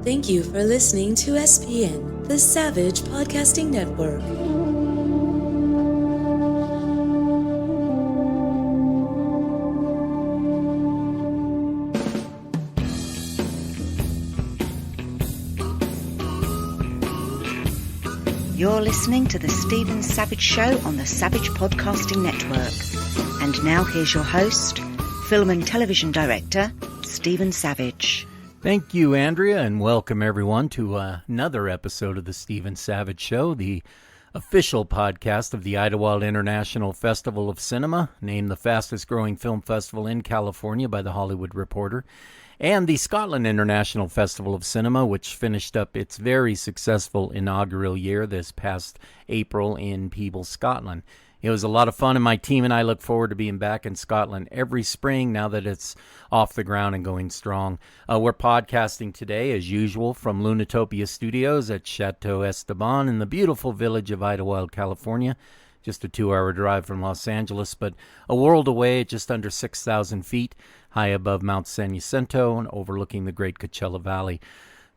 Thank you for listening to SPN, the Savage Podcasting Network. You're listening to The Stephen Savage Show on the Savage Podcasting Network. And now here's your host, film and television director, Stephen Savage. Thank you, Andrea, and welcome everyone to another episode of The Stephen Savage Show, the official podcast of the Idyllwild International Festival of Cinema, named the fastest-growing film festival in California by The Hollywood Reporter, and the Scotland International Festival of Cinema, which finished up its very successful inaugural year this past April in Peebles, Scotland. It was a lot of fun, and my team and I look forward to being back in Scotland every spring now that it's off the ground and going strong. We're podcasting today, as usual, from Lunatopia Studios at Chateau Esteban in the beautiful village of Idyllwild, California. Just a 2-hour drive from Los Angeles, but a world away at just under 6,000 feet, high above Mount San Jacinto and overlooking the Great Coachella Valley.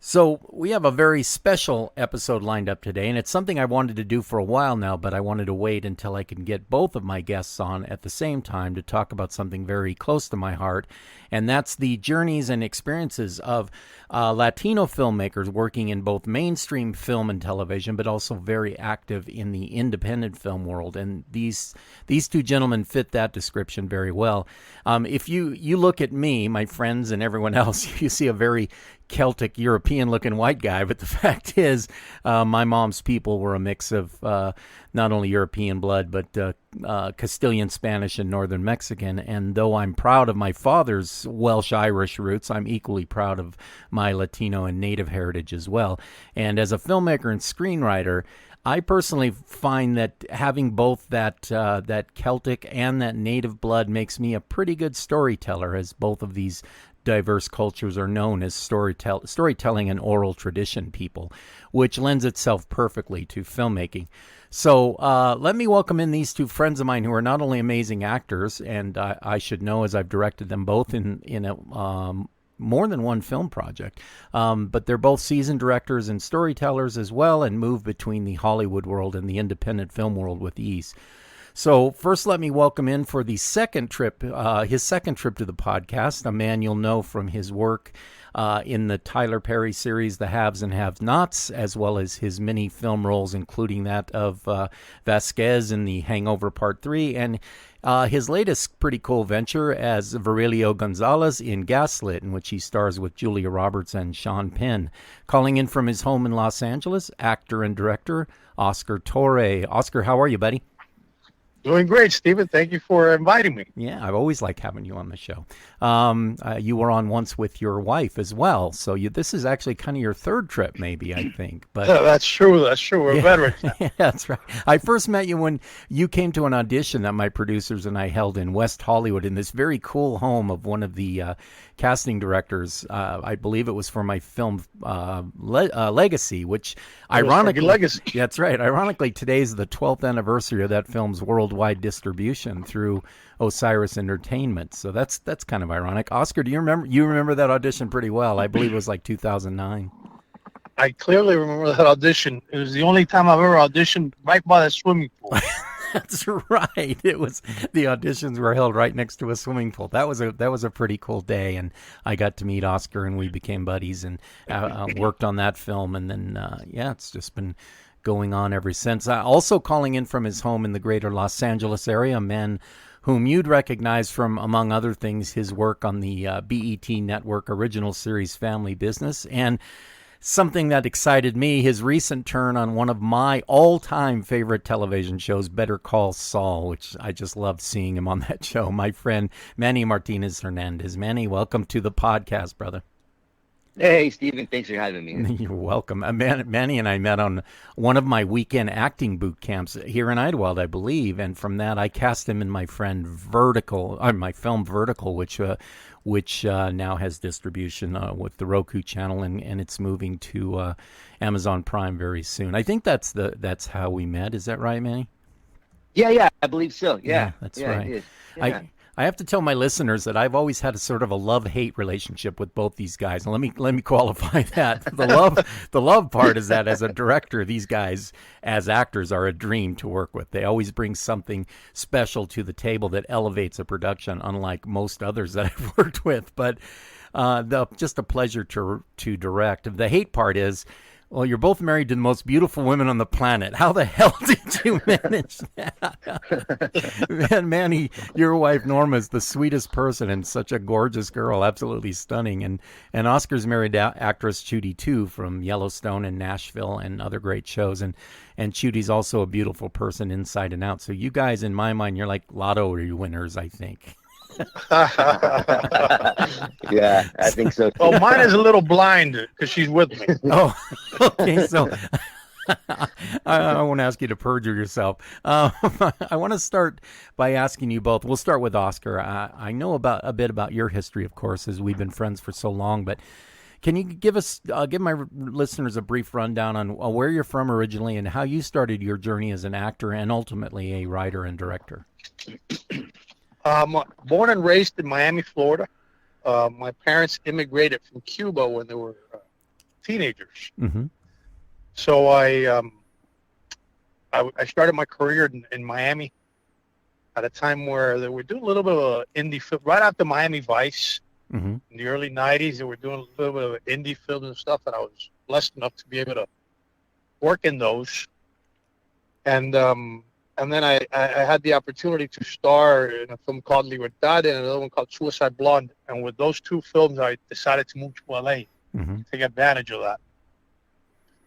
So we have a very special episode lined up today, and it's something I wanted to do for a while now, but I wanted to wait until I could get both of my guests on at the same time to talk about something very close to my heart, and that's the journeys and experiences of Latino filmmakers working in both mainstream film and television, but also very active in the independent film world. And these two gentlemen fit that description very well. If you look at me, my friends, and everyone else, you see a very Celtic, European-looking white guy, but the fact is my mom's people were a mix of not only European blood, but Castilian, Spanish, and Northern Mexican. And though I'm proud of my father's Welsh-Irish roots, I'm equally proud of my Latino and Native heritage as well. And as a filmmaker and screenwriter, I personally find that having both that Celtic and that Native blood makes me a pretty good storyteller, as both of these diverse cultures are known as storytelling and oral tradition people, which lends itself perfectly to filmmaking. So let me welcome in these two friends of mine who are not only amazing actors, and I should know as I've directed them both in a more than one film project, but they're both seasoned directors and storytellers as well, and move between the Hollywood world and the independent film world with ease. So first, let me welcome in for the second trip, his second trip to the podcast, a man you'll know from his work in the Tyler Perry series, The Haves and Have-Nots, as well as his many film roles, including that of Vasquez in the Hangover Part 3, and his latest pretty cool venture as Virilio Gonzalez in Gaslit, in which he stars with Julia Roberts and Sean Penn. Calling in from his home in Los Angeles, actor and director Oscar Torre. Oscar, how are you, buddy? Doing great, Stephen. Thank you for inviting me. Yeah, I've always liked having you on the show. You were on once with your wife as well, so this is actually kind of your third trip, maybe, I think. But that's true. We're veterans. Yeah, that's right. I first met you when you came to an audition that my producers and I held in West Hollywood in this very cool home of one of the casting directors. I believe it was for my film Legacy, which ironically, Legacy. That's right. Ironically, today's the 12th anniversary of that film's worldwide distribution through Osiris Entertainment. So that's kind of ironic. Oscar, do you remember? You remember that audition pretty well. I believe it was like 2009. I clearly remember that audition. It was the only time I've ever auditioned right by the swimming pool. That's right. It was, the auditions were held right next to a swimming pool. That was a pretty cool day, and I got to meet Oscar, and we became buddies, and worked on that film, and then it's just been going on ever since. Also calling in from his home in the greater Los Angeles area, a man whom you'd recognize from, among other things, his work on the BET Network original series Family Business, and something that excited me, his recent turn on one of my all-time favorite television shows, Better Call Saul, which I just loved seeing him on that show. My friend, Manny Martinez Hernandez. Manny, welcome to the podcast, brother. Hey, Stephen, thanks for having me. You're welcome. Manny and I met on one of my weekend acting boot camps here in Idyllwild, I believe, and from that I cast him in my film Vertical, which now has distribution with the Roku channel, and it's moving to Amazon Prime very soon. I think that's how we met. Is that right, Manny? Yeah, I believe so. Yeah, that's right. Yeah. I have to tell my listeners that I've always had a sort of a love-hate relationship with both these guys. And let me qualify that. The love part is that as a director, these guys as actors are a dream to work with. They always bring something special to the table that elevates a production, unlike most others that I've worked with. But just a pleasure to direct. The hate part is, well, you're both married to the most beautiful women on the planet. How the hell did you manage that? Man, Manny, your wife Norma is the sweetest person and such a gorgeous girl, absolutely stunning. And Oscar's married to actress Judy too, from Yellowstone and Nashville and other great shows. And Judy's also a beautiful person inside and out. So you guys, in my mind, you're like lottery winners, I think. Yeah, I think so too. Well, mine is a little blind because she's with me. Oh, okay. So I won't ask you to perjure yourself. I want to start by asking you both. We'll start with Oscar. I know a bit about your history, of course, as we've been friends for so long. But can you give my listeners a brief rundown on where you're from originally and how you started your journey as an actor and ultimately a writer and director? Born and raised in Miami, Florida. My parents immigrated from Cuba when they were teenagers. Mm-hmm. So I started my career in Miami at a time where they were doing a little bit of indie film. Right after Miami Vice, Mm-hmm. in the early 90s, they were doing a little bit of indie films and stuff, and I was blessed enough to be able to work in those. And then I had the opportunity to star in a film called Libertad and another one called Suicide Blonde. And with those two films, I decided to move to LA, Mm-hmm. to take advantage of that.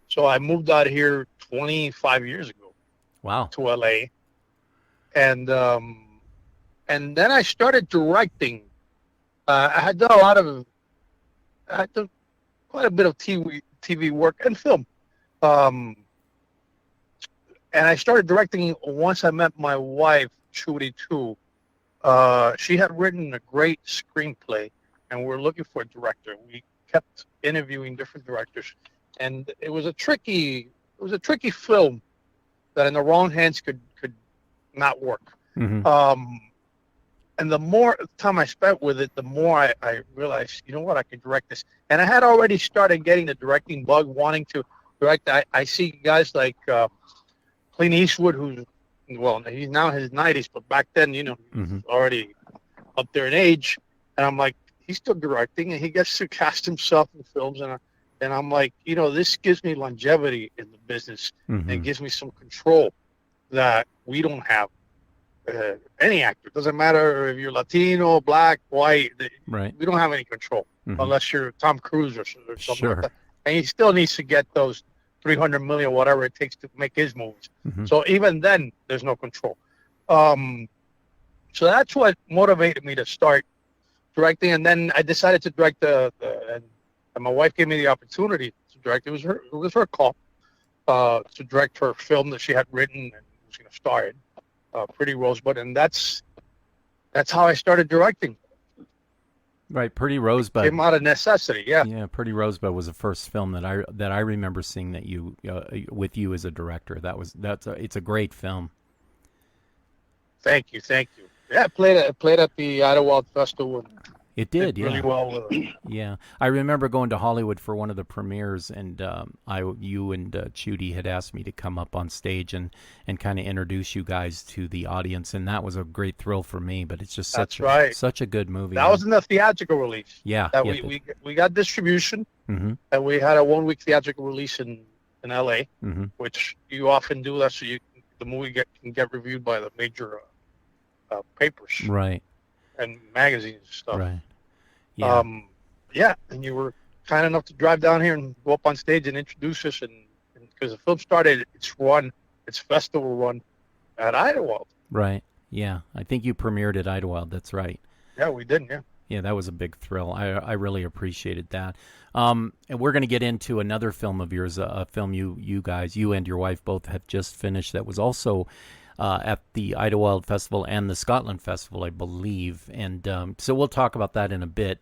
So I moved out here 25 years ago Wow. to LA. And then I started directing. I had done quite a bit of TV work and film. And I started directing once I met my wife, Judy, too. She had written a great screenplay, and we were looking for a director. We kept interviewing different directors, and it was a tricky film that in the wrong hands could not work. Mm-hmm. And the more time I spent with it, the more I realized, you know what, I could direct this. And I had already started getting the directing bug, wanting to direct. I see guys like Clint Eastwood, he's now in his 90s, but back then, Mm-hmm. he's already up there in age. And I'm like, he's still directing, and he gets to cast himself in films. And I'm like, this gives me longevity in the business. Mm-hmm. And gives me some control that we don't have. Any actor, doesn't matter if you're Latino, black, white, Right. we don't have any control, Mm-hmm. unless you're Tom Cruise or something Sure. like that. And he still needs to get those 300 million, whatever it takes to make his movies. Mm-hmm. So even then, there's no control. So that's what motivated me to start directing. And then I decided to direct and my wife gave me the opportunity to direct. It was her call to direct her film that she had written and was going to star in. Pretty Rosebud, and that's how I started directing. Right, Pretty Rosebud Came out of necessity, yeah. Yeah, Pretty Rosebud was the first film that I remember seeing that you with you as a director. It's a great film. Thank you. Yeah, it played at the Idyllwild Festival. It did, yeah. Really well. Yeah, I remember going to Hollywood for one of the premieres, and you and Judy had asked me to come up on stage and kind of introduce you guys to the audience, and that was a great thrill for me. But it's just such a good movie. That was in the theatrical release. Yeah, that we got distribution, mm-hmm. and we had a 1 week theatrical release in LA, Mm-hmm. which you often do. That so the movie can get reviewed by the major papers, Right. and magazines and stuff. Right. Yeah. And you were kind enough to drive down here and go up on stage and introduce us, and because the film started its festival run at Idyllwild. Right. Yeah. I think you premiered at Idyllwild. That's right. Yeah, we did. Yeah. Yeah, that was a big thrill. I really appreciated that. And we're going to get into another film of yours, a film you guys, you and your wife both have just finished that was also at the Idyllwild Festival and the Scotland Festival, I believe. And so we'll talk about that in a bit.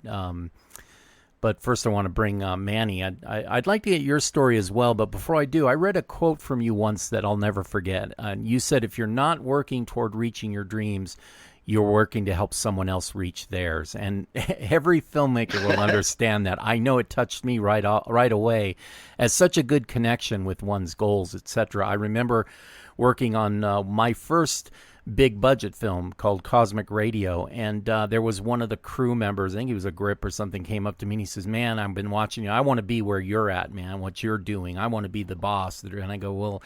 But first I want to bring Manny. I'd like to get your story as well. But before I do, I read a quote from you once that I'll never forget. You said, if you're not working toward reaching your dreams, you're working to help someone else reach theirs. And every filmmaker will understand that. I know it touched me right away as such a good connection with one's goals, etc. I remember working on my first big budget film called Cosmic Radio, and there was one of the crew members, I think he was a grip or something, came up to me and he says, "Man, I've been watching you. I want to be where you're at, man, what you're doing. I want to be the boss." And I go, "Well,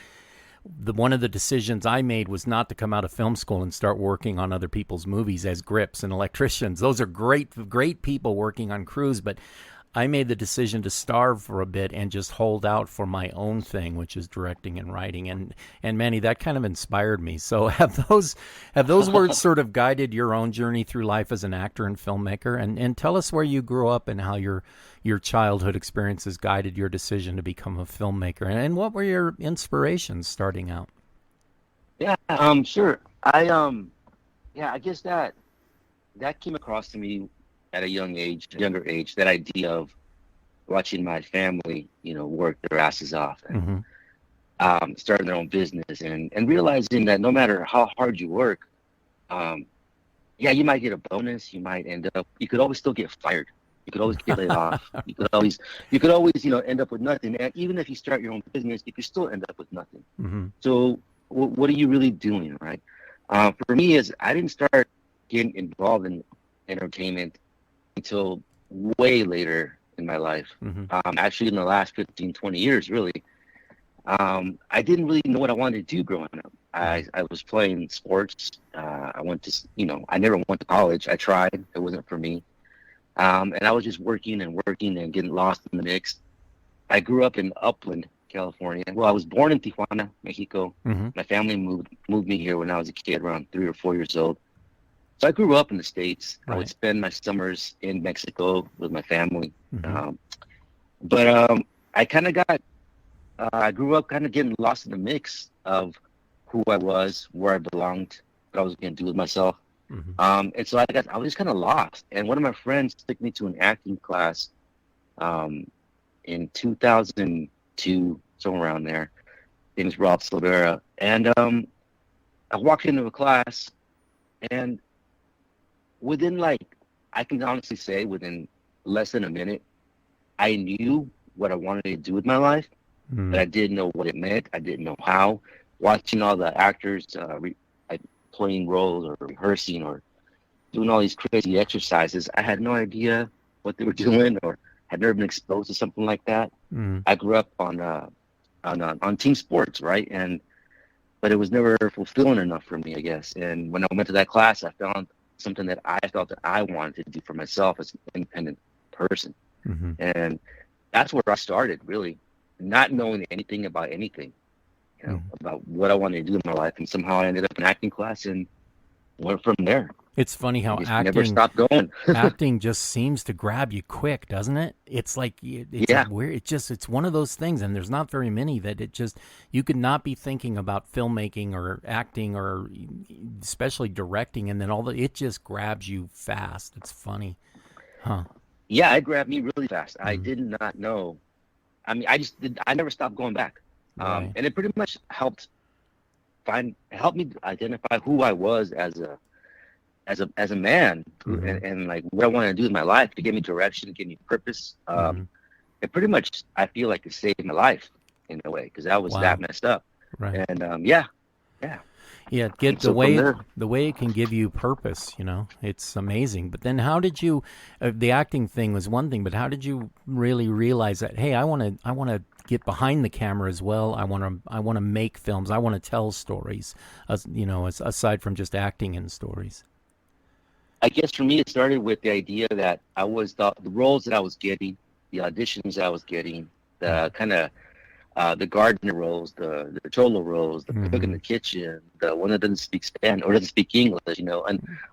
one of the decisions I made was not to come out of film school and start working on other people's movies as grips and electricians. Those are great people working on crews, but I made the decision to starve for a bit and just hold out for my own thing, which is directing and writing." And Manny, that kind of inspired me. So have those words sort of guided your own journey through life as an actor and filmmaker? And tell us where you grew up and how your childhood experiences guided your decision to become a filmmaker. And what were your inspirations starting out? Yeah, sure. I guess that came across to me at a younger age, that idea of watching my family, work their asses off and starting their own business and realizing that no matter how hard you work, you might get a bonus, you could always still get fired. You could always get laid off. You could always, end up with nothing. And even if you start your own business, you could still end up with nothing. Mm-hmm. So what are you really doing, right? For me, I didn't start getting involved in entertainment until way later in my life. Mm-hmm. Actually, in the last 15, 20 years, really. I didn't really know what I wanted to do growing up. I was playing sports. I never went to college. I tried. It wasn't for me. And I was just working and getting lost in the mix. I grew up in Upland, California. Well, I was born in Tijuana, Mexico. Mm-hmm. My family moved me here when I was a kid, around 3 or 4 years old. So I grew up in the States. Right. I would spend my summers in Mexico with my family. Mm-hmm. But I grew up kind of getting lost in the mix of who I was, where I belonged, what I was going to do with myself. Mm-hmm. And so I was just kind of lost. And one of my friends took me to an acting class in 2002, somewhere around there. His name is Rob Silvera. And I walked into a class, and I can honestly say within less than a minute, I knew what I wanted to do with my life, but I didn't know what it meant. I didn't know how. Watching all the actors playing roles or rehearsing or doing all these crazy exercises, I had no idea what they were doing or had never been exposed to something like that. I grew up on team sports, right? But it was never fulfilling enough for me, I guess. And when I went to that class, I found something that I felt that I wanted to do for myself as an independent person. Mm-hmm. And that's where I started, really, not knowing anything about anything, about what I wanted to do in my life. And somehow I ended up in acting class and went from there. It's funny how acting never stopped going. Acting just seems to grab you quick, doesn't it? It's like weird. It's one of those things, and there's not very many that you could not be thinking about filmmaking or acting or especially directing, and then it just grabs you fast. It's funny, huh? Yeah, it grabbed me really fast. I did not know. I mean, I never stopped going back, Right. and it pretty much helped me identify who I was as a man, and like what I wanted to do with my life, to give me direction, to give me purpose. It pretty much, I feel like, it saved my life in a way, because I was that messed up. Right. And the way it can give you purpose, it's amazing. But then how did you? The acting thing was one thing, but how did you really realize that? Hey, I want to get behind the camera as well. I want to make films. I want to tell stories. Aside from just acting in stories. I guess for me, it started with the idea that I always thought the roles that I was getting, the auditions I was getting, the kind of the gardener roles, the cholo roles, the cook in the kitchen, the one that doesn't speak Spanish or doesn't speak English, and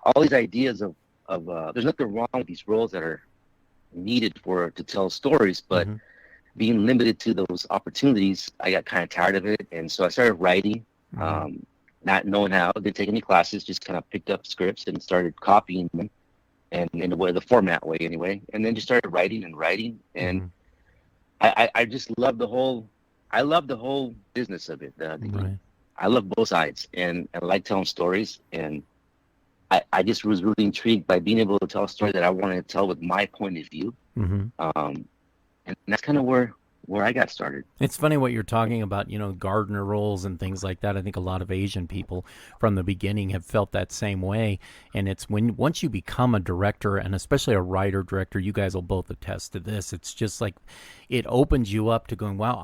all these ideas of there's nothing wrong with these roles that are needed to tell stories, but being limited to those opportunities, I got kind of tired of it, and so I started writing. Not knowing how, didn't take any classes, just kind of picked up scripts and started copying them, and in the format way anyway, and then just started writing, and I just love the whole business of it. Right. I love both sides, and I like telling stories, and I just was really intrigued by being able to tell a story that I wanted to tell with my point of view. And that's kind of where I got started. It's funny what you're talking about, gardener roles and things like that. I think a lot of Asian people from the beginning have felt that same way. And it's once you become a director, and especially a writer-director, you guys will both attest to this. It's just like it opens you up to going, wow,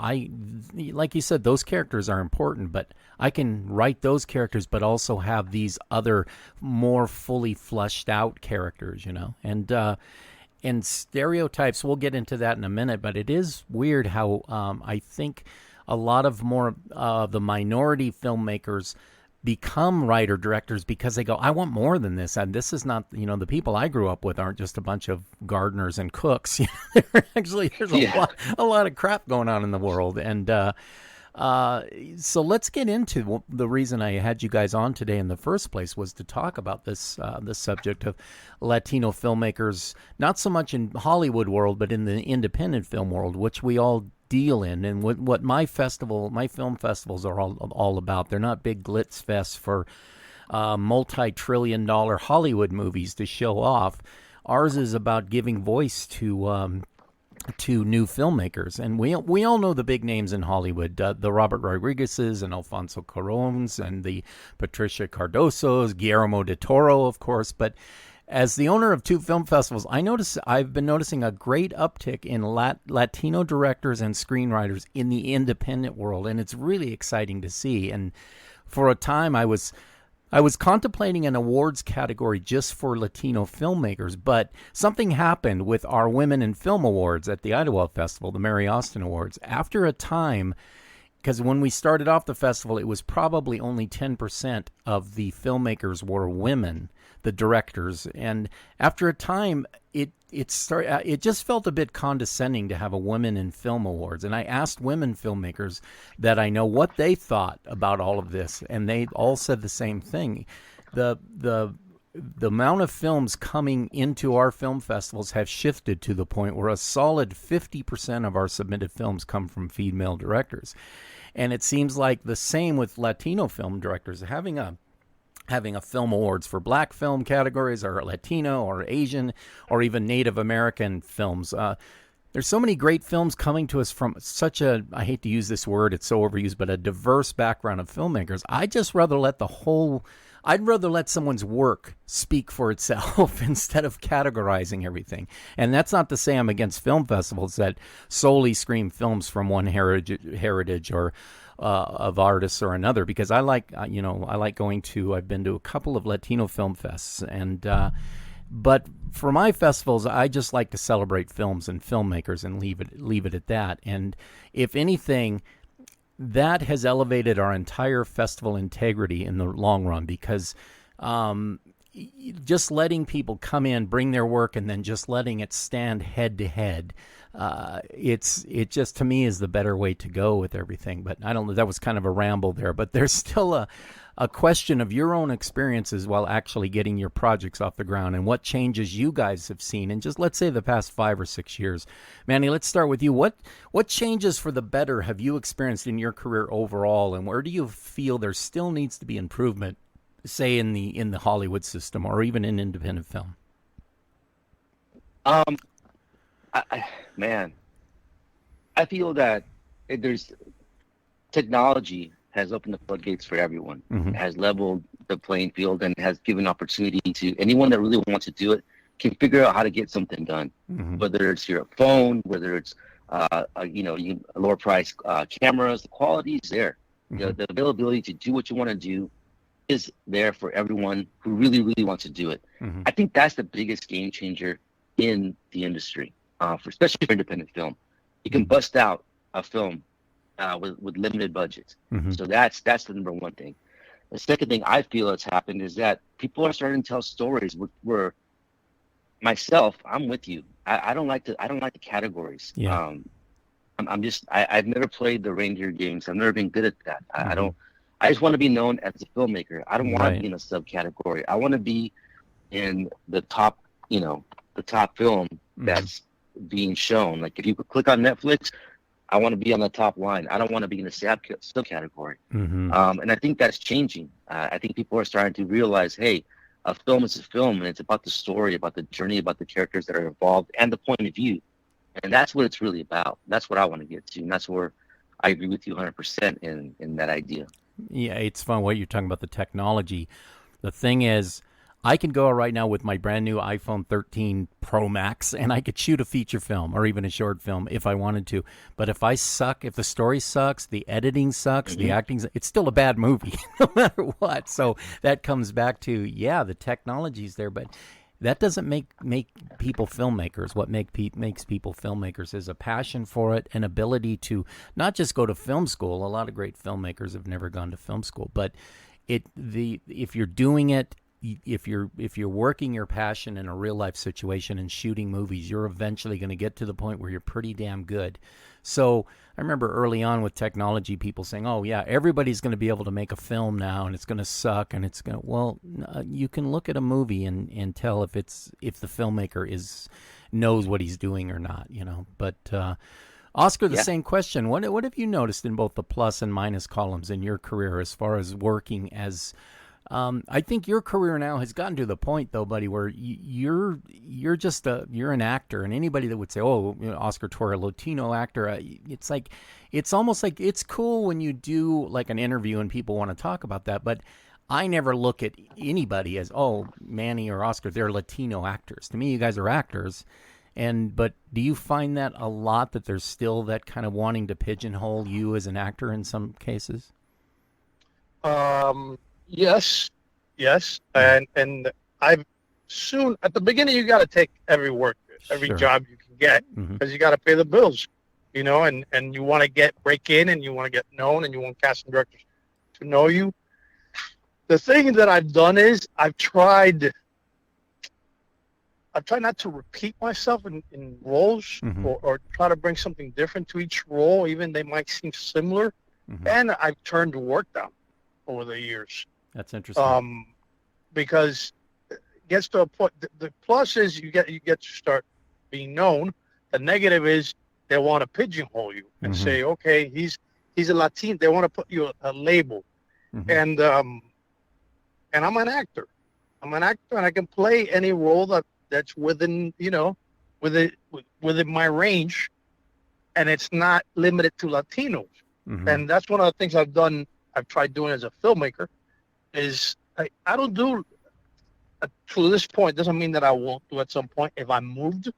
like you said, those characters are important, but I can write those characters, but also have these other more fully fleshed out characters, and stereotypes, we'll get into that in a minute, but it is weird how I think a lot of more the minority filmmakers become writer-directors because they go, I want more than this. And this is not, the people I grew up with aren't just a bunch of gardeners and cooks. There's a lot of crap going on in the world. And so let's get into the reason I had you guys on today in the first place was to talk about this subject of Latino filmmakers, not so much in Hollywood world, but in the independent film world, which we all deal in, and what my film festivals are all about. They're not big glitz fests for multi-trillion-dollar Hollywood movies to show off. Ours is about giving voice to new filmmakers, and we all know the big names in Hollywood, the Robert Rodriguez's and Alfonso Cuaróns and the Patricia Cardosos, Guillermo del Toro, of course. But as the owner of 2 film festivals, I've been noticing a great uptick in Latino directors and screenwriters in the independent world, and it's really exciting to see. And for a time, I was contemplating an awards category just for Latino filmmakers, but something happened with our Women in Film Awards at the Idyllwild Festival, the Mary Austin Awards. After a time, because when we started off the festival, it was probably only 10% of the filmmakers were women, the directors. And after a time, it just felt a bit condescending to have a Women in Film Awards. And I asked women filmmakers that I know what they thought about all of this, and they all said the same thing. The amount of films coming into our film festivals have shifted to the point where a solid 50% of our submitted films come from female directors. And it seems like the same with Latino film directors. Having a film awards for black film categories or Latino or Asian or even Native American films. There's so many great films coming to us from such a, I hate to use this word, it's so overused, but a diverse background of filmmakers. I'd rather let someone's work speak for itself instead of categorizing everything. And that's not to say I'm against film festivals that solely screen films from one heritage or of artists or another, because I like going to, I've been to a couple of Latino film fests, and but for my festivals, I just like to celebrate films and filmmakers and leave it at that. And if anything, that has elevated our entire festival integrity in the long run, because just letting people come in, bring their work, and then just letting it stand head to head, it just, to me, is the better way to go with everything. But I don't know, that was kind of a ramble there, but there's still a question of your own experiences while actually getting your projects off the ground and what changes you guys have seen in just, let's say, the past 5 or 6 years. Manny, let's start with you. What changes for the better have you experienced in your career overall, and where do you feel there still needs to be improvement, say in the Hollywood system or even in independent film? I feel that there's technology has opened the floodgates for everyone. Mm-hmm. It has leveled the playing field and has given opportunity to anyone that really wants to do it can figure out how to get something done. Mm-hmm. Whether it's your phone, whether it's lower price cameras, the quality is there. Mm-hmm. The availability to do what you want to do is there for everyone who really, really wants to do it. Mm-hmm. I think that's the biggest game changer in the industry, especially for independent film. You can bust out a film with limited budgets. Mm-hmm. So that's the number one thing. The second thing I feel has happened is that people are starting to tell stories where myself, I'm with you. I don't like the categories. Yeah. I've never played the reindeer games. I've never been good at that. Mm-hmm. I just want to be known as a filmmaker. I don't want Right. to be in a subcategory. I want to be in the top film that's being shown. Like if you click on Netflix, I want to be on the top line. I don't want to be in a subcategory. Mm-hmm. And I think that's changing. I think people are starting to realize, hey, a film is a film, and it's about the story, about the journey, about the characters that are involved, and the point of view. And that's what it's really about. That's what I want to get to, and that's where I agree with you 100% in that idea. Yeah, it's fun what you're talking about, the technology. The thing is, I can go right now with my brand new iPhone 13 Pro Max and I could shoot a feature film or even a short film if I wanted to. But if I suck, if the story sucks, the editing sucks, the acting, it's still a bad movie no matter what. So that comes back to, yeah, the technology's there, but that doesn't make people filmmakers. What makes people filmmakers is a passion for it, an ability to not just go to film school. A lot of great filmmakers have never gone to film school, but if you're doing it, if you're working your passion in a real life situation and shooting movies, you're eventually going to get to the point where you're pretty damn good. So I remember early on with technology, people saying, "Oh yeah, everybody's going to be able to make a film now, and it's going to suck." And it's going to, well, you can look at a movie and tell if the filmmaker knows what he's doing or not, you know. But Oscar, the same question. What have you noticed in both the plus and minus columns in your career as far as working as I think your career now has gotten to the point, though, buddy, where you're an actor, and anybody that would say, "Oh, you know, Oscar Torre, Latino actor," it's almost like it's cool when you do like an interview and people want to talk about that, but I never look at anybody as, "Oh, Manny or Oscar, they're Latino actors." To me, you guys are actors, but do you find that a lot, that there's still that kind of wanting to pigeonhole you as an actor in some cases? Yes, and I've soon at the beginning you got to take every Sure. job you can get because you got to pay the bills, you know, and you want to break in and you want to get known and you want casting directors to know you. The thing that I've done is I've tried not to repeat myself in roles or try to bring something different to each role, even they might seem similar, and I've turned work down over the years. That's interesting. Because it gets to a point. The plus is you get to start being known. The negative is they want to pigeonhole you and say, okay, he's a Latino. They want to put you a label, and I'm an actor. I'm an actor, and I can play any role that's within within my range, and it's not limited to Latinos. And that's one of the things I've tried doing as a filmmaker. Is I don't do to this point, doesn't mean that I won't do at some point if I'm moved,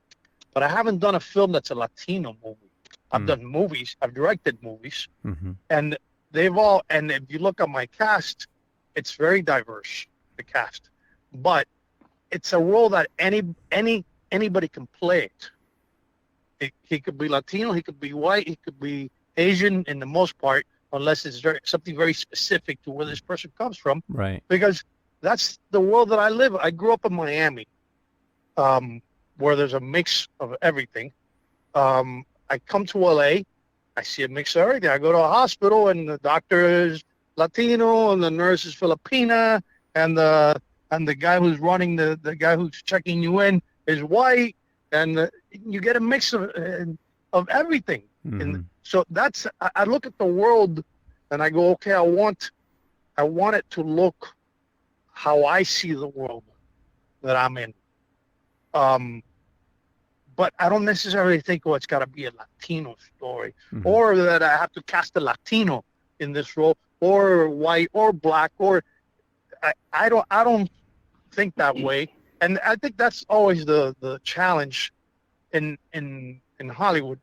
but I haven't done a film that's a Latino movie. I've done movies, I've directed movies, and and if you look at my cast, it's very diverse, the cast, but it's a role that anybody can play it. He could be Latino, he could be white, he could be Asian in the most part, unless it's something very specific to where this person comes from. Right. Because that's the world that I live. I grew up in Miami, where there's a mix of everything. I come to LA, I see a mix of everything. I go to a hospital and the doctor is Latino and the nurse is Filipina and the guy who's running the guy who's checking you in is white, and you get a mix of everything. And so I look at the world and I go, okay, I want it to look how I see the world that I'm in. But I don't necessarily think, it's got to be a Latino story, or that I have to cast a Latino in this role, or white, or black, or I don't think that way. And I think that's always the challenge in Hollywood.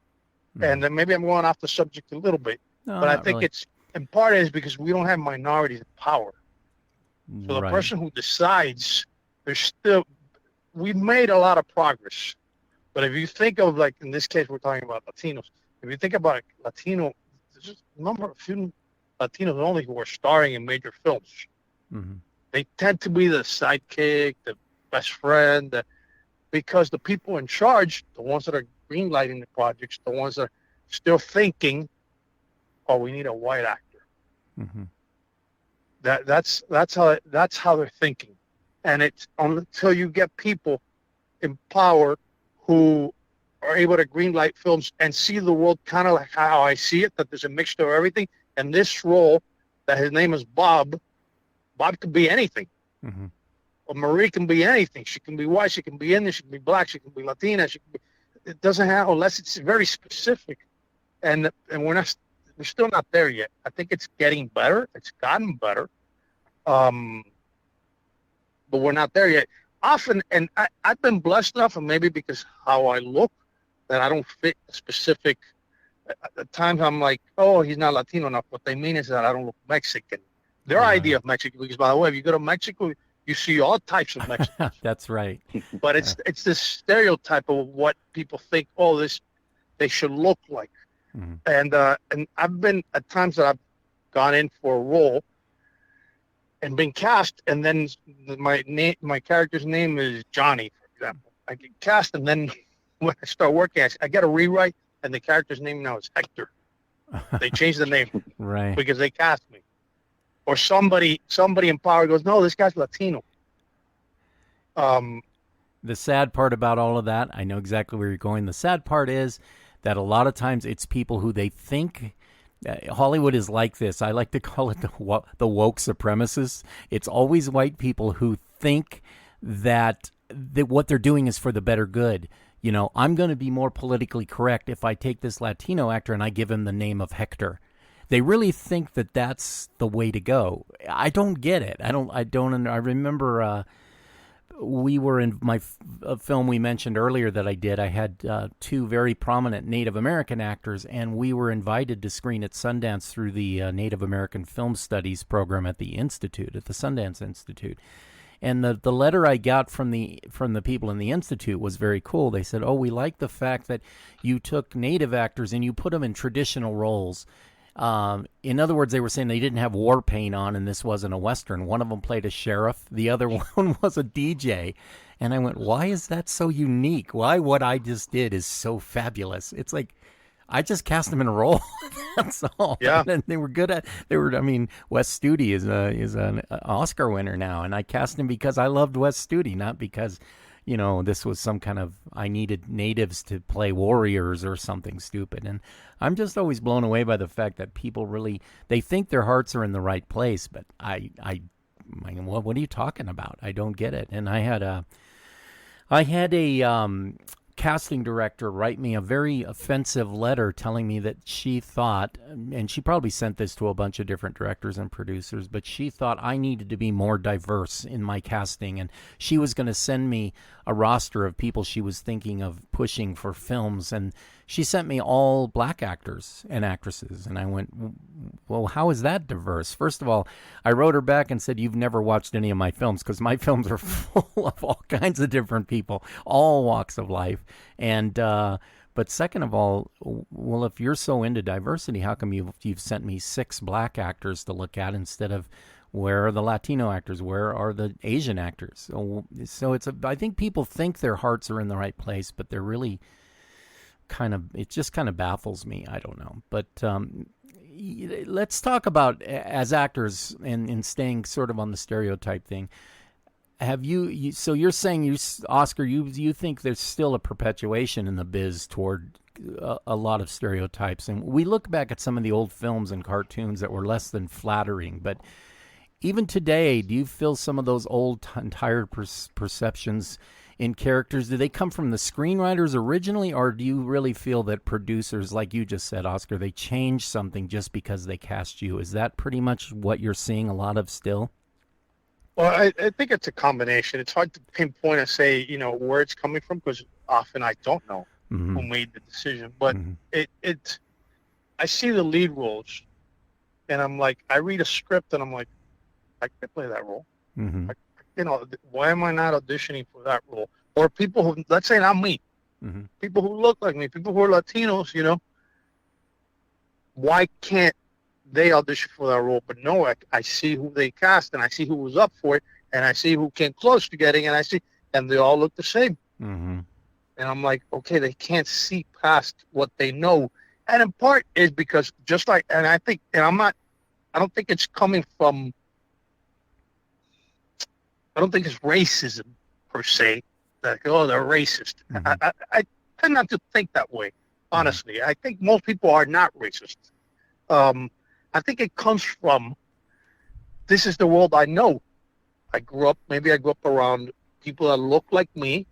And then maybe I'm going off the subject a little bit, but I think it's in part is because we don't have minorities in power. So the person who decides, we've made a lot of progress. But if you think of, like, in this case, we're talking about Latinos. If you think about Latino, there's just a few Latinos only who are starring in major films. They tend to be the sidekick, the best friend, because the people in charge, the ones that are greenlighting the projects, the ones that are still thinking, we need a white actor. That's how they're thinking, and it's until you get people in power who are able to greenlight films and see the world kind of like how I see it, that there's a mixture of everything. And this role, that his name is Bob could be anything. Marie can be anything. She can be white. She can be Indian. She can be black. She can be Latina. It doesn't have, unless it's very specific. And we're still not there yet. I think it's getting better. It's gotten better. But we're not there yet. Often, and I've been blessed enough, and maybe because how I look, that I don't fit a specific. At times I'm like, oh, he's not Latino enough. What they mean is that I don't look Mexican. Their idea of Mexican, because by the way, if you go to Mexico, you see all types of Mexicans. That's right. But it's this stereotype of what people think. Oh, they should look like. Mm-hmm. And I've been at times that I've gone in for a role and been cast, and then my character's name is Johnny, for example. I get cast, and then when I start working, I get a rewrite, and the character's name now is Hector. They changed the name right because they cast me. Or somebody in power goes, no, this guy's Latino. The sad part about all of that, I know exactly where you're going. The sad part is that a lot of times it's people who they think. Hollywood is like this. I like to call it the woke supremacists. It's always white people who think that what they're doing is for the better good. You know, I'm going to be more politically correct if I take this Latino actor and I give him the name of Hector. They really think that that's the way to go. I don't get it. I remember we were in my film we mentioned earlier that I did. I had two very prominent Native American actors, and we were invited to screen at Sundance through the Native American Film Studies program at the Institute, at the Sundance Institute. And the letter I got from the people in the Institute was very cool. They said, oh, we like the fact that you took Native actors and you put them in traditional roles. In other words, they were saying they didn't have war paint on, and this wasn't a Western. One of them played a sheriff. The other one was a DJ. And I went, why is that so unique? Why what I just did is so fabulous? It's like, I just cast them in a role. That's all. Yeah. And they were good at. Wes Studi is an Oscar winner now, and I cast him because I loved Wes Studi, not because, this was some kind of I needed natives to play warriors or something stupid. And I'm just always blown away by the fact that people really they think their hearts are in the right place, but what are you talking about? I don't get it. And I had a casting director write me a very offensive letter telling me that she thought, and she probably sent this to a bunch of different directors and producers, but she thought I needed to be more diverse in my casting, and she was going to send me a roster of people she was thinking of pushing for films, and she sent me all black actors and actresses, and I went, well, how is that diverse? First of all, I wrote her back and said, you've never watched any of my films, because my films are full of all kinds of different people, all walks of life. And but second of all, well, if you're so into diversity, how come you've sent me 6 black actors to look at instead of where are the Latino actors? Where are the Asian actors? So I think people think their hearts are in the right place, but they're really it just kind of baffles me. I don't know. But let's talk about, as actors and staying sort of on the stereotype thing. Have you so you're saying, Oscar, you think there's still a perpetuation in the biz toward a lot of stereotypes, and we look back at some of the old films and cartoons that were less than flattering, but even today, do you feel some of those old and tired perceptions in characters, do they come from the screenwriters originally, or do you really feel that producers, like you just said, Oscar, they change something just because they cast you? Is that pretty much what you're seeing a lot of still? Well, I think it's a combination. It's hard to pinpoint and say, where it's coming from, because often I don't know who made the decision. But I see the lead roles, and I'm like, I read a script, and I'm like, I can play that role. Mm-hmm. Why am I not auditioning for that role? Or people who, let's say not me, people who look like me, people who are Latinos, why can't they audition for that role? But no, I see who they cast, and I see who was up for it, and I see who came close to getting it, and they all look the same. Mm-hmm. And I'm like, okay, they can't see past what they know. And in part is because I don't think it's coming from, I don't think it's racism per se. Like, oh, they're racist. Mm-hmm. I tend not to think that way, honestly. Mm-hmm. I think most people are not racist. I think it comes from, this is the world I know. I grew up around people that look like me.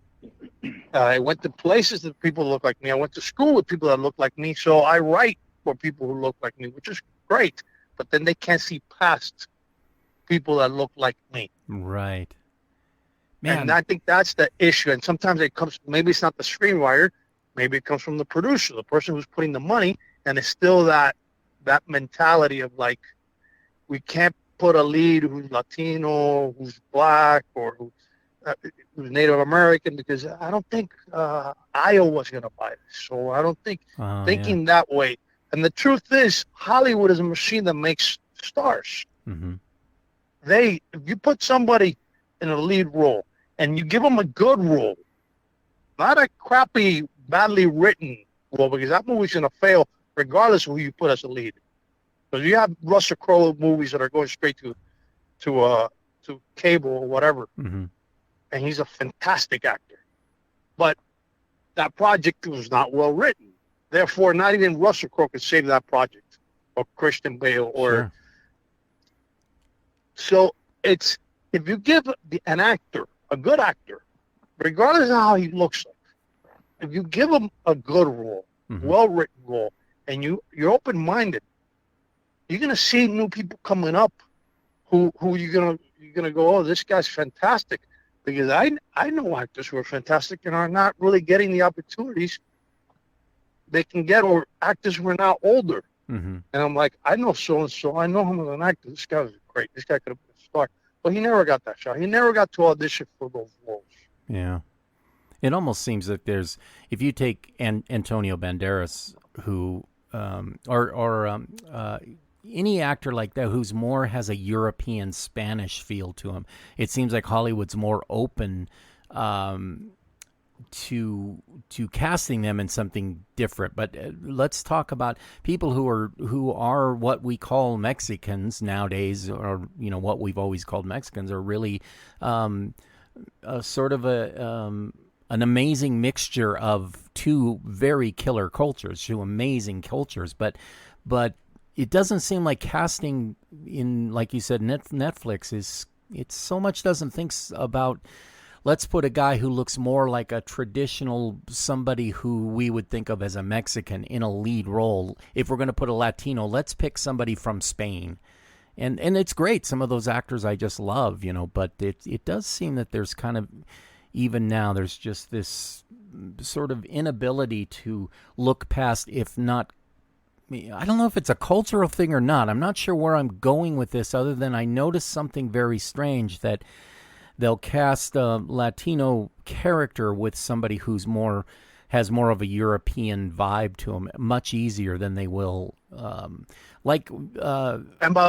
I went to places that people look like me. I went to school with people that look like me. So I write for people who look like me, which is great. But then they can't see past people that look like me. Right. Man. And I think that's the issue. And sometimes it comes, maybe it's not the screenwriter, maybe it comes from the producer, the person who's putting the money, and it's still that mentality of like, we can't put a lead who's Latino, who's black, or who's Native American, because I don't think Iowa's going to buy this. So I don't think thinking that way. And the truth is, Hollywood is a machine that makes stars. Mm-hmm. If you put somebody in a lead role and you give them a good role, not a crappy, badly written role, because that movie's going to fail regardless of who you put as a lead. Because you have Russell Crowe movies that are going straight to cable or whatever, mm-hmm. and he's a fantastic actor. But that project was not well written. Therefore, not even Russell Crowe could save that project, or Christian Bale, or Sure. So it's, if you give an actor, a good actor, regardless of how he looks like, if you give him a good role, Mm-hmm. well-written role, and you're open-minded, you're gonna see new people coming up who you're gonna go, oh, this guy's fantastic, because I know actors who are fantastic and are not really getting the opportunities they can get, or actors who are now older. Mm-hmm. And I'm like, I know so-and-so, I know him as an actor. This guy was great. This guy could have been a star. But he never got that shot. He never got to audition for those roles. Yeah. It almost seems that if you take Antonio Banderas, who, or any actor like that who's has a European Spanish feel to him, it seems like Hollywood's more open to casting them in something different. But let's talk about people who are what we call Mexicans nowadays, or what we've always called Mexicans, are really a sort of an amazing mixture of two very killer cultures, two amazing cultures. But it doesn't seem like casting in, like you said, Netflix it so much doesn't think about, let's put a guy who looks more like a traditional, somebody who we would think of as a Mexican in a lead role. If we're going to put a Latino, let's pick somebody from Spain. And it's great. Some of those actors I just love, but it does seem that there's kind of, even now, there's just this sort of inability to look past, if not, I don't know if it's a cultural thing or not. I'm not sure where I'm going with this, other than I noticed something very strange, that they'll cast a Latino character with somebody who's has more of a European vibe to him, much easier than they will. And by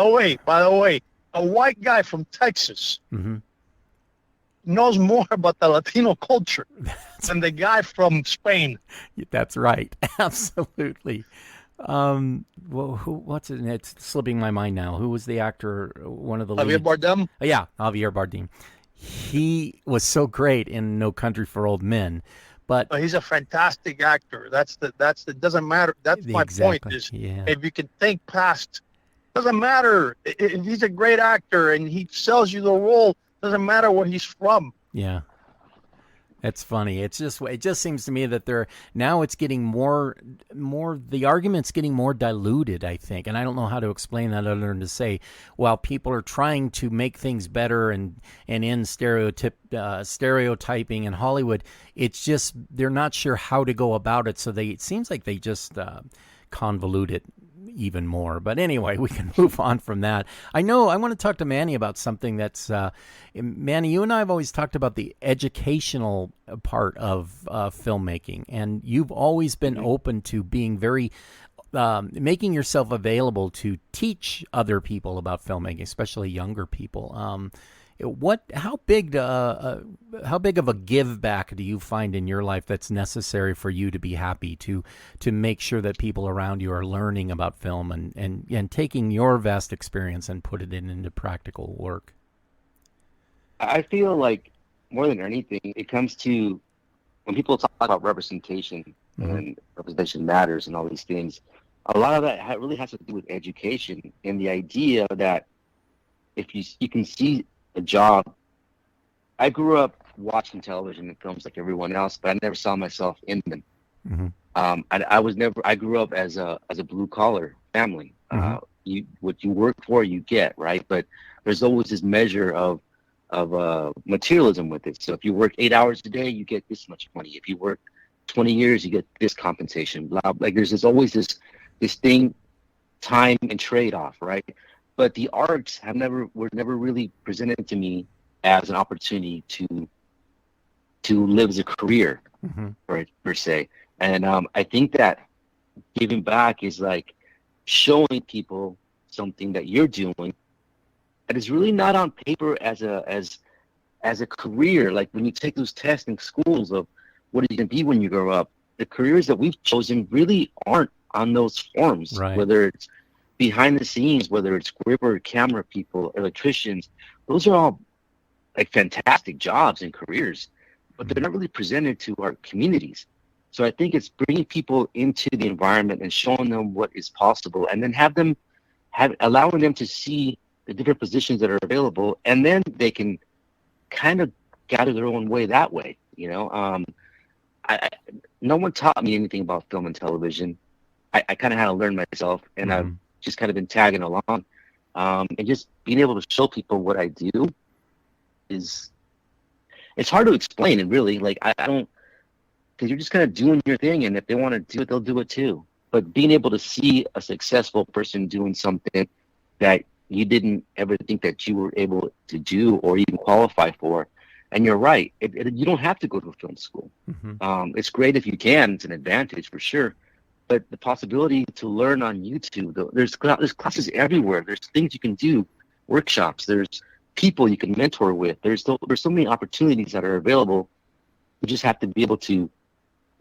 the way, a white guy from Texas mm-hmm. knows more about the Latino culture than the guy from Spain. That's right. Absolutely. Well, what's it? It's slipping my mind now. Who was the actor? One of the Javier Bardem? Yeah, Javier Bardem. He was so great in No Country for Old Men, but he's a fantastic actor. That's doesn't matter. That's my point. Is if you can think past, doesn't matter if he's a great actor and he sells you the role. Doesn't matter where he's from. Yeah. It's funny. It just seems to me that it's getting more, the argument's getting more diluted, I think. And I don't know how to explain that other than to say, while people are trying to make things better and end stereotyping in Hollywood, it's just, they're not sure how to go about it. So it seems like they just convolute it even more. But anyway, we can move on from that. I want to talk to Manny about something that's, Manny, you and I have always talked about the educational part of filmmaking, and you've always been open to being very, making yourself available to teach other people about filmmaking, especially younger people. How big of a give back do you find in your life that's necessary for you to be happy to make sure that people around you are learning about film and taking your vast experience and put it into practical work? I feel like more than anything, it comes to when people talk about representation mm-hmm. and representation matters and all these things. A lot of that really has to do with education and the idea that if you can see a job I grew up watching television and films like everyone else, but I never saw myself in them. Mm-hmm. I was never. I grew up as a blue collar family. Mm-hmm. What you work for, you get, right. But there's always this measure of materialism with it. So if you work 8 hours a day, you get this much money. If you work 20 years, you get this compensation. Blah. Like there's always this thing, time and trade off, right? But the arts were never really presented to me as an opportunity to live as a career, Mm-hmm. per se. And I think that giving back is like showing people something that you're doing that is really not on paper as a career. Like when you take those tests in schools of what are you going to be when you grow up, the careers that we've chosen really aren't on those forms. Right. Whether it's behind the scenes, whether it's gripper, camera people, electricians, those are all like fantastic jobs and careers, but they're not really presented to our communities. So I think it's bringing people into the environment and showing them what is possible, and then allowing them to see the different positions that are available, and then they can kind of gather their own way that way. You know, no one taught me anything about film and television. I kind of had to learn myself, and I've just kind of been tagging along, and just being able to show people what I do it's hard to explain. And really, like I don't. Because you're just kind of doing your thing, and if they want to do it, they'll do it too. But being able to see a successful person doing something that you didn't ever think that you were able to do or even qualify for, and you're right, you don't have to go to a film school. Mm-hmm. It's great if you can; it's an advantage for sure. But the possibility to learn on YouTube, there's classes everywhere. There's things you can do, workshops. There's people you can mentor with. There's so many opportunities that are available. You just have to be able to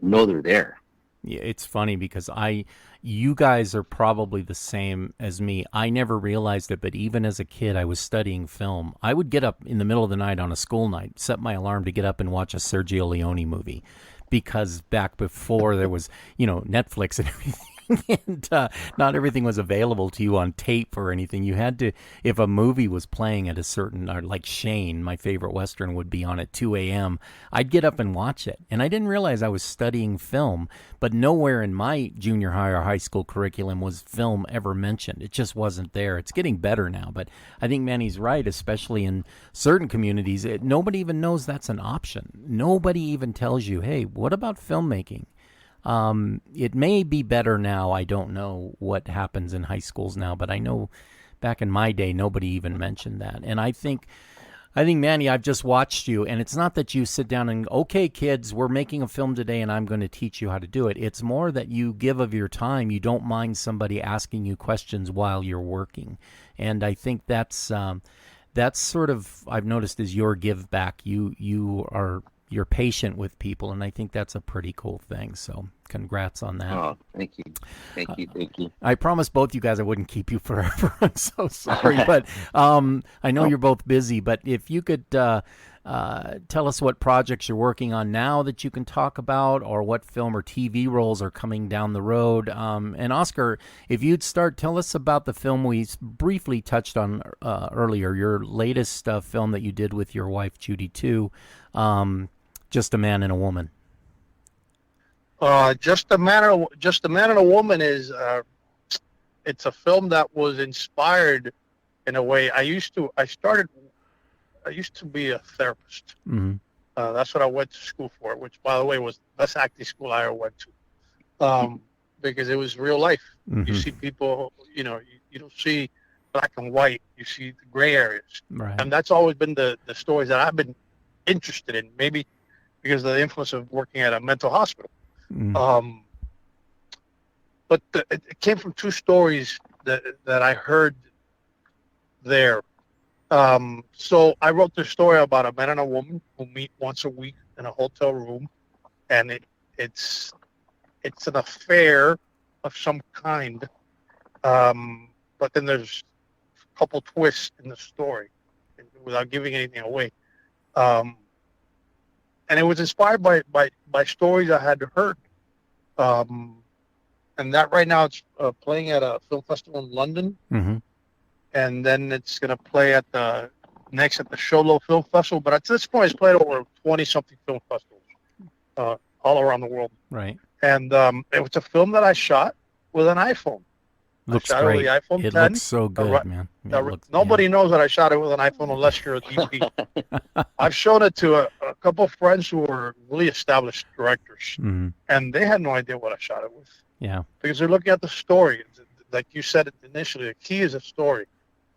know they're there. Yeah, it's funny because you guys are probably the same as me. I never realized it, but even as a kid, I was studying film. I would get up in the middle of the night on a school night, set my alarm to get up and watch a Sergio Leone movie, because back before there was, Netflix and everything. And not everything was available to you on tape or anything. You had to, if a movie was playing at a certain, like Shane, my favorite Western, would be on at 2 a.m., I'd get up and watch it. And I didn't realize I was studying film, but nowhere in my junior high or high school curriculum was film ever mentioned. It just wasn't there. It's getting better now, but I think Manny's right, especially in certain communities. Nobody even knows that's an option. Nobody even tells you, hey, what about filmmaking? It may be better now. I don't know what happens in high schools now, but I know back in my day, nobody even mentioned that. And I think, Manny, I've just watched you, and it's not that you sit down and, okay, kids, we're making a film today and I'm going to teach you how to do it. It's more that you give of your time. You don't mind somebody asking you questions while you're working. And I think that's sort of, I've noticed, is your give back. You're patient with people, and I think that's a pretty cool thing. So congrats on that. Oh, thank you. Thank you. I promised both you guys I wouldn't keep you forever. I'm so sorry. But I know you're both busy, but if you could tell us what projects you're working on now that you can talk about, or what film or TV roles are coming down the road. And Oscar, if you'd tell us about the film we briefly touched on earlier, your latest film that you did with your wife, Judy, too. Just a Man and a Woman. Just a Man and a Woman is it's a film that was inspired in a way. I used to be a therapist. Mm-hmm. That's what I went to school for, which, by the way, was the best acting school I ever went to, because it was real life. Mm-hmm. You see people, you don't see black and white. You see the gray areas, right. And that's always been the stories that I've been interested in, maybe because of the influence of working at a mental hospital. Mm. But it came from two stories that I heard there. So I wrote this story about a man and a woman who meet once a week in a hotel room, and it's an affair of some kind. But then there's a couple twists in the story, without giving anything away. And it was inspired by stories I had heard. And that right now it's playing at a film festival in London. Mm-hmm. And then it's going to play at the next at the Sholo Film Festival. But at this point, it's played over 20-something film festivals all around the world. Right. And it was a film that I shot with an iPhone. Looks I shot great. It with the iPhone It 10. looks so good, man. Nobody knows that I shot it with an iPhone unless you're a DP. I've shown it to a couple of friends who are really established directors, and they had no idea what I shot it with. Yeah. Because they're looking at the story. Like you said initially, the key is a story.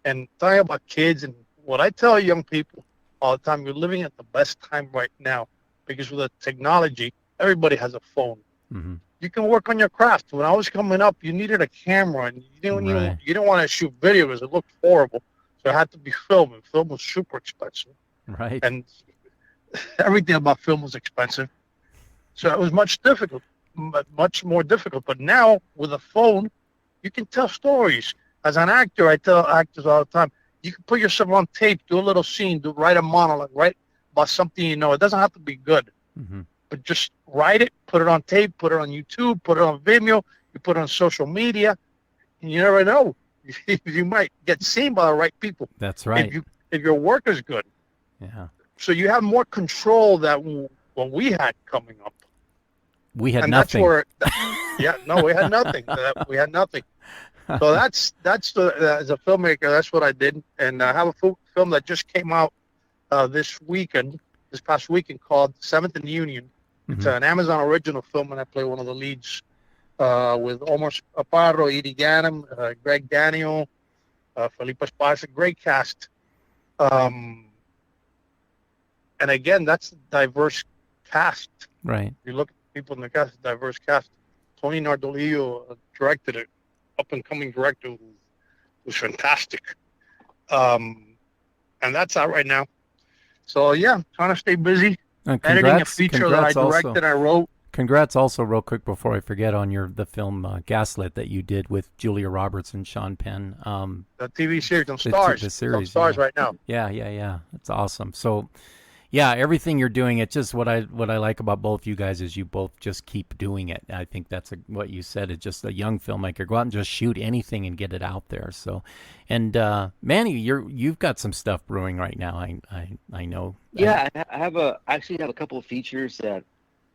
And talking about kids, and what I tell young people all the time, you're living at the best time right now, because with the technology, everybody has a phone. Mm-hmm. You can work on your craft. When I was coming up, you needed a camera, and you didn't want to shoot video because it looked horrible. So it had to be film, and film was super expensive. Right. And everything about film was expensive. So it was much more difficult. But now, with a phone, you can tell stories. As an actor, I tell actors all the time, you can put yourself on tape, do a little scene, write a monologue, write about something you know. It doesn't have to be good. Mm-hmm. But just write it, put it on tape, put it on YouTube, put it on Vimeo, you put it on social media, and you never know. You might get seen by the right people. That's right. If your work is good. Yeah. So you have more control than what we had coming up. We had and nothing. We had nothing. We had nothing. So that's as a filmmaker, that's what I did. And I have a film that just came out this past weekend called 7th and Union. It's an Amazon original film, and I play one of the leads with Omar Chaparro, Edie Ganem, Greg Daniel, Felipe Esparza, great cast. And again, that's a diverse cast. Right. You look at people in the cast, a diverse cast. Tony Nardolillo directed it, up-and-coming director who's fantastic. And that's out right now. So, yeah, trying to stay busy. Editing a feature that I directed, I wrote. Congrats also, real quick, before I forget, on the film Gaslit that you did with Julia Roberts and Sean Penn. The TV series on Stars. The series. On Stars right now. Yeah. It's awesome. So, yeah, everything you're doing, it's just what I like about both you guys is you both just keep doing it. I think that's what you said. It's just a young filmmaker. Go out and just shoot anything and get it out there. So, and Manny, you've got some stuff brewing right now. I know. Yeah, I actually have a couple of features that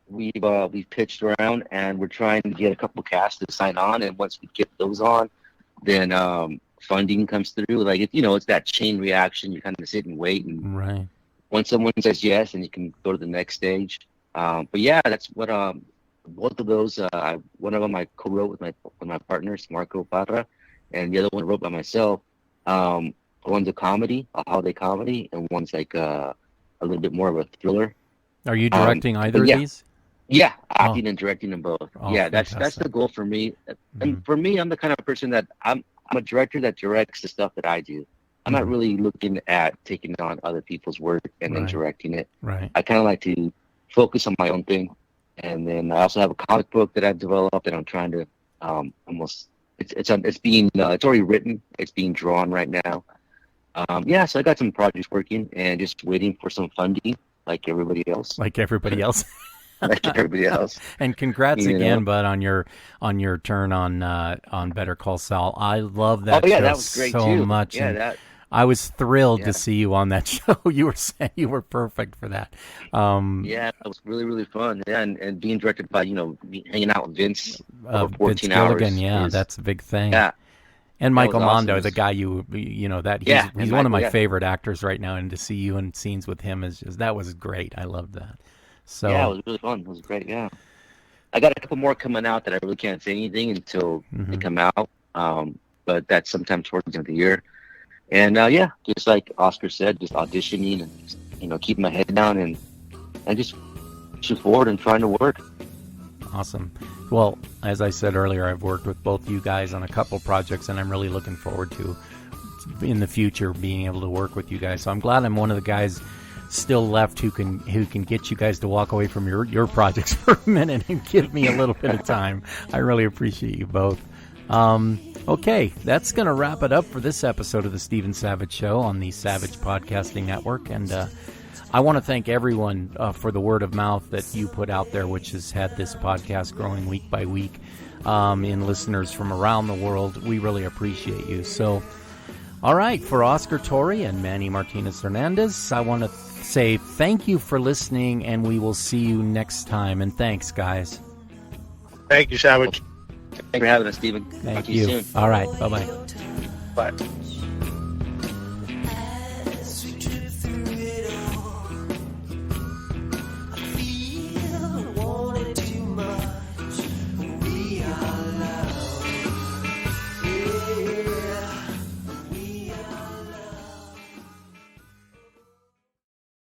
we've pitched around, and we're trying to get a couple of casts to sign on. And once we get those on, then funding comes through. Like it's that chain reaction. You kind of sit and wait, and right. Once someone says yes, and you can go to the next stage. But yeah, that's what both of those. One of them I co-wrote with my partners, Marco Parra, and the other one I wrote by myself. One's a comedy, a holiday comedy, and one's like a little bit more of a thriller. Are you directing either of these? Yeah, acting and directing them both. Yeah, fantastic. that's the goal for me. And for me, I'm the kind of person that I'm a director that directs the stuff that I do. I'm not really looking at taking on other people's work and then directing it. Right. I kind of like to focus on my own thing. And then I also have a comic book that I've developed, and I'm trying to it's already written. It's being drawn right now. So I got some projects working and just waiting for some funding, like everybody else. Like everybody else. And congrats again, bud, on your turn on Better Call Saul. I love that show that was great so too. much. Yeah, I was thrilled to see you on that show. You were saying you were perfect for that. Yeah, it was really, really fun. Yeah, and being directed by hanging out with Vince for 14 hours. Yeah, that's a big thing. Yeah. And Michael Mondo, awesome. The guy he's one of my favorite actors right now, and to see you in scenes with him that was great. I loved that. So yeah, it was really fun. It was great. Yeah, I got a couple more coming out that I really can't say anything until they come out. But that's sometime towards the end of the year. And just like Oscar said, just auditioning and just, keep my head down and just shoot forward and trying to work. Awesome. Well, as I said earlier, I've worked with both you guys on a couple projects, and I'm really looking forward to, in the future, being able to work with you guys. So I'm glad I'm one of the guys still left who can get you guys to walk away from your projects for a minute and give me a little bit of time. I really appreciate you both. Okay, that's going to wrap it up for this episode of the Steven Savage Show on the Savage Podcasting Network. And I want to thank everyone for the word of mouth that you put out there, which has had this podcast growing week by week in listeners from around the world. We really appreciate you. So All right, for Oscar Torre and Manny Martinez Hernandez, I want to say thank you for listening, and we will see you next time. And thanks, guys. Thank you, Savage. Thanks for having us, Stephen. Thank Talk to you soon. All right, bye-bye. Bye.